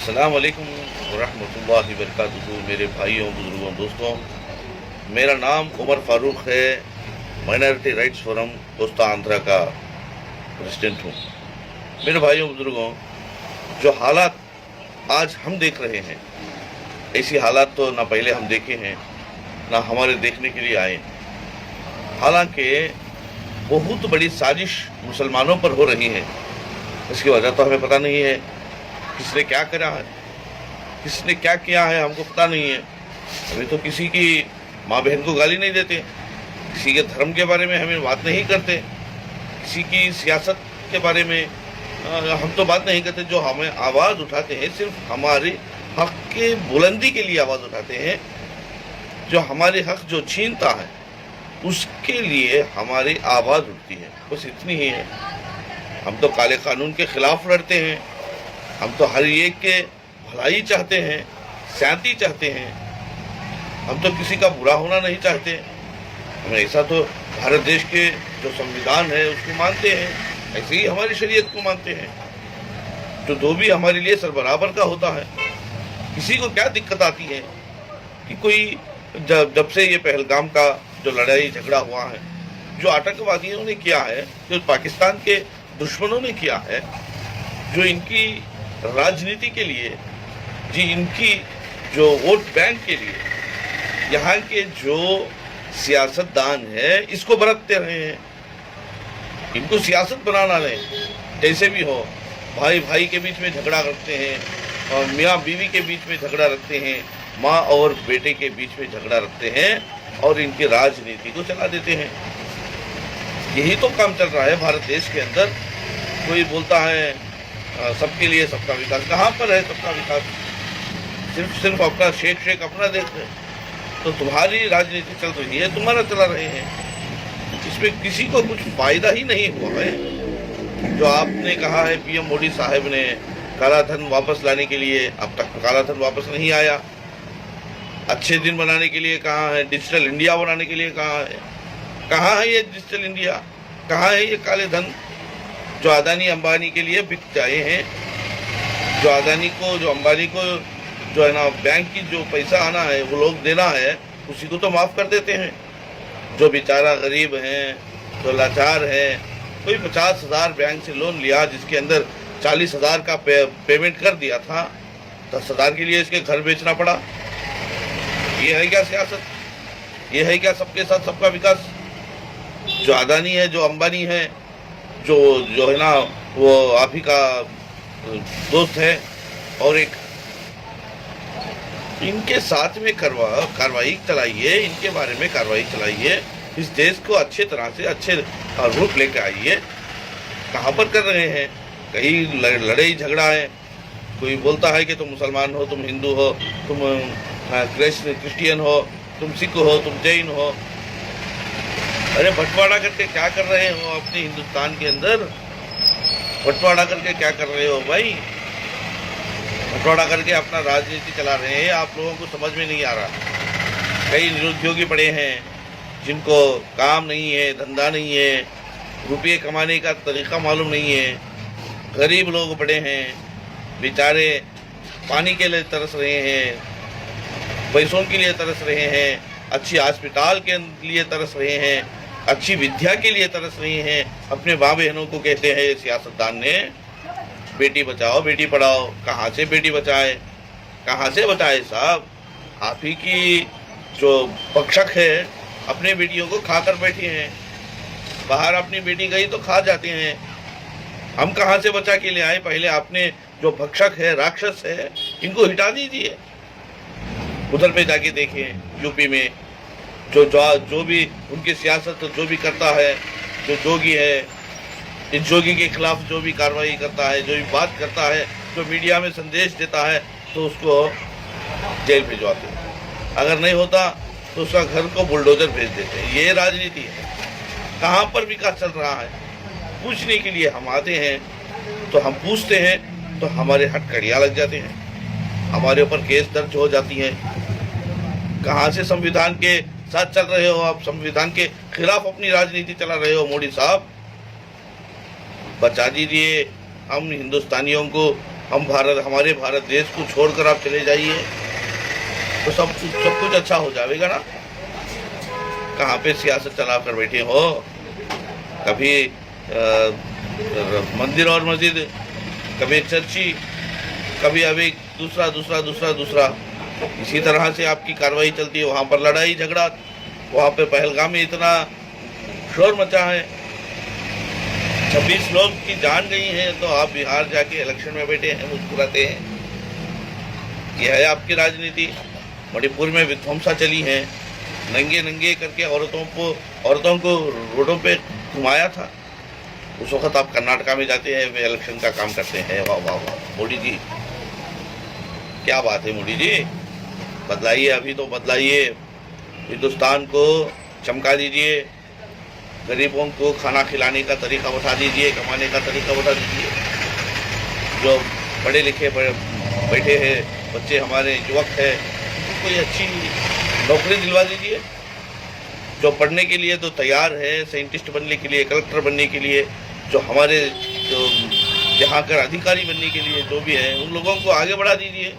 अस्सलाम वालेकुम वरहमतुल्लाहि वबरकातुहू। मेरे भाइयों, बुजुर्गों, दोस्तों, मेरा नाम उमर फारूक है। Minority rights forum Costa Andhra का प्रेसिडेंट हूँ। मेरे भाइयों, बुजुर्गों, जो हालात आज हम देख रहे हैं, ऐसी हालात तो ना पहले हम देखे हैं, ना हमारे देखने के लिए आए। हालांकि बहुत बड़ी साजिश मुसलमानों पर हो रही है। इसकी वजह तो हमें पता नहीं है। किसने क्या करा है, किसने क्या किया है, हमको पता नहीं है। अभी तो किसी की माँ बहन को गाली नहीं देते, किसी के धर्म के बारे में हमें बात नहीं करते, किसी की सियासत के बारे में हम तो बात नहीं करते। जो हमें आवाज़ उठाते हैं, सिर्फ हमारे हक के बुलंदी के लिए आवाज़ उठाते हैं। जो हमारे हक जो छीनता है, उसके लिए हमारी आवाज़ उठती है, बस इतनी ही है। हम तो काले कानून के खिलाफ लड़ते हैं। हम तो हर एक के भलाई चाहते हैं, शांति चाहते हैं। हम तो किसी का बुरा होना नहीं चाहते। हम ऐसा तो भारत देश के जो संविधान है उसको मानते हैं, ऐसे ही हमारी शरीयत को मानते हैं। तो दो भी हमारे लिए सर बराबर का होता है। किसी को क्या दिक्कत आती है कि कोई जब से ये पहलगाम का जो लड़ाई झगड़ा हुआ है, जो आतंकवादियों ने किया है, जो पाकिस्तान के दुश्मनों ने किया है, जो इनकी राजनीति के लिए, जी इनकी जो वोट बैंक के लिए यहाँ के जो सियासतदान है, इसको बरतते रहे हैं। इनको सियासत बनाना नहीं, जैसे भी हो, भाई भाई के बीच में झगड़ा रखते हैं, और मियाँ बीवी के बीच में झगड़ा रखते हैं, माँ और बेटे के बीच में झगड़ा रखते हैं और इनकी राजनीति को चला देते हैं। यही तो काम चल रहा है भारत देश के अंदर। कोई बोलता है सबके लिए सबका विकास। कहाँ पर है सबका विकास? सिर्फ अपना शेख अपना देख रहे। तो तुम्हारी राजनीति चल रही है, तुम्हारा चला रहे हैं, इसमें किसी को कुछ फायदा ही नहीं हुआ है। जो आपने कहा है, पीएम मोदी साहब ने काला धन वापस लाने के लिए, अब तक काला धन वापस नहीं आया। अच्छे दिन बनाने के लिए कहाँ है? डिजिटल इंडिया बनाने के लिए कहाँ है ये डिजिटल इंडिया? कहाँ है ये काले धन जो अदानी अंबानी के लिए बिक जाए हैं? जो अदानी को, जो अंबानी को जो है ना, बैंक की जो पैसा आना है वो लोग देना है, उसी को तो माफ़ कर देते हैं। जो बेचारा गरीब हैं, जो लाचार है, कोई 50,000 बैंक से लोन लिया, जिसके अंदर 40,000 का पेमेंट कर दिया था, 10,000 के लिए इसके घर बेचना पड़ा। ये है क्या सियासत? ये है क्या सबके साथ सबका विकास? जो अदानी है, जो अंबानी है, जो है ना, वो आप ही का दोस्त है, और एक इनके साथ में कार्रवाई चलाइए, इनके बारे में कार्रवाई चलाइए। इस देश को अच्छे तरह से अच्छे रूप लेकर आइए। कहाँ पर कर रहे हैं? कहीं लड़ाई झगड़ा है। कोई बोलता है कि तुम मुसलमान हो, तुम हिंदू हो, तुम क्रिश्चियन हो, तुम सिख हो, तुम जैन हो। अरे बंटवारा करके क्या कर रहे हो अपने हिंदुस्तान के अंदर? बंटवारा करके क्या कर रहे हो भाई? बंटवारा करके अपना राजनीति चला रहे हैं। आप लोगों को समझ में नहीं आ रहा। कई निरुद्योगी पड़े हैं, जिनको काम नहीं है, धंधा नहीं है, रुपये कमाने का तरीका मालूम नहीं है। गरीब लोग पड़े हैं, बेचारे पानी के लिए तरस रहे हैं, पैसों के लिए तरस रहे हैं, अच्छी अस्पताल के लिए तरस रहे हैं, अच्छी विद्या के लिए तरस रही हैं। अपने माँ बहनों को कहते हैं सियासतदान ने, बेटी बचाओ बेटी पढ़ाओ। कहाँ से बेटी बचाए, कहाँ से बचाए साहब? आप ही की जो पक्षक है, अपने बेटियों को खाकर बैठी हैं। बाहर अपनी बेटी गई तो खा जाते हैं। हम कहाँ से बचा के ले आए? पहले आपने जो भक्षक है, राक्षस है, इनको हिटा दीजिए। उधर पे जाके देखें, यूपी में जो भी उनकी सियासत जो भी करता है, जो जोगी है, इस जोगी के खिलाफ जो भी कार्रवाई करता है, जो भी बात करता है, जो मीडिया में संदेश देता है, तो उसको जेल भिजवाते हैं। अगर नहीं होता तो उसका घर को बुलडोजर भेज देते हैं। ये राजनीति है। कहाँ पर विकास चल रहा है? पूछने के लिए हम आते हैं, तो हम पूछते हैं तो हमारे हथकड़ियाँ लग जाते हैं, हमारे ऊपर केस दर्ज हो जाती हैं। कहाँ से संविधान के साथ चल रहे हो आप? संविधान के खिलाफ अपनी राजनीति चला रहे हो। मोदी साहब, बचा दीजिए। हम हिंदुस्तानियों को हमारे भारत देश को छोड़कर आप चले जाइए तो सब कुछ अच्छा हो जाएगा ना। कहाँ पे सियासत चला कर बैठे हो, कभी मंदिर और मस्जिद, कभी चर्ची, कभी अभी दूसरा। इसी तरह से आपकी कार्रवाई चलती है। वहाँ पर लड़ाई झगड़ा, वहाँ पे पहलगाम में इतना शोर मचा है, 26 लोग की जान गई है, तो आप बिहार जाके इलेक्शन में बैठे हैं, मुस्कुराते हैं। यह है आपकी राजनीति। मणिपुर में विध्वंसा चली है, नंगे करके औरतों को रोडों पे घुमाया था। उस वक्त आप कर्नाटका में जाते हैं, वे इलेक्शन का काम करते हैं। वाह वाह वाह मोदी जी, क्या बात है मोदी जी, बदलाइए, अभी तो बदलाइए, हिंदुस्तान को चमका दीजिए, गरीबों को खाना खिलाने का तरीका बता दीजिए, कमाने का तरीका बता दीजिए। जो पढ़े लिखे बैठे हैं बच्चे, हमारे युवक है, कोई अच्छी नौकरी दिलवा दीजिए। जो पढ़ने के लिए तो तैयार है, साइंटिस्ट बनने के लिए, कलेक्टर बनने के लिए, जो हमारे जो यहाँ कर अधिकारी बनने के लिए जो भी है, उन लोगों को आगे बढ़ा दीजिए,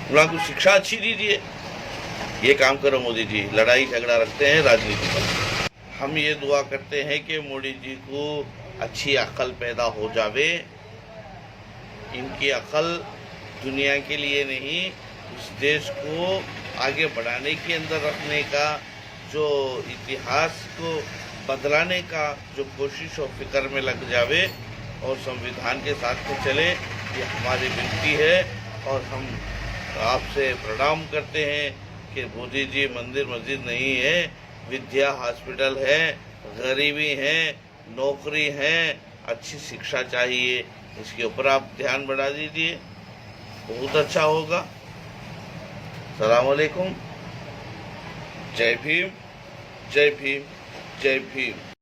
उन लोगों को शिक्षा अच्छी दीजिए। ये काम करो मोदी जी, लड़ाई झगड़ा रखते हैं राजनीति पर। हम ये दुआ करते हैं कि मोदी जी को अच्छी अकल पैदा हो जावे। इनकी अकल दुनिया के लिए नहीं, इस देश को आगे बढ़ाने के अंदर रखने का, जो इतिहास को बदलाने का जो कोशिश और फिक्र में लग जावे और संविधान के साथ में चले, ये हमारी विनती है। और हम आपसे प्रणाम करते हैं कि मोदी जी मंदिर मस्जिद नहीं है, विद्या हॉस्पिटल है, गरीबी है, नौकरी है, अच्छी शिक्षा चाहिए। इसके ऊपर आप ध्यान बढ़ा दीजिए, बहुत अच्छा होगा। सलाम अलैकुम, जय भीम, जय भीम, जय भीम।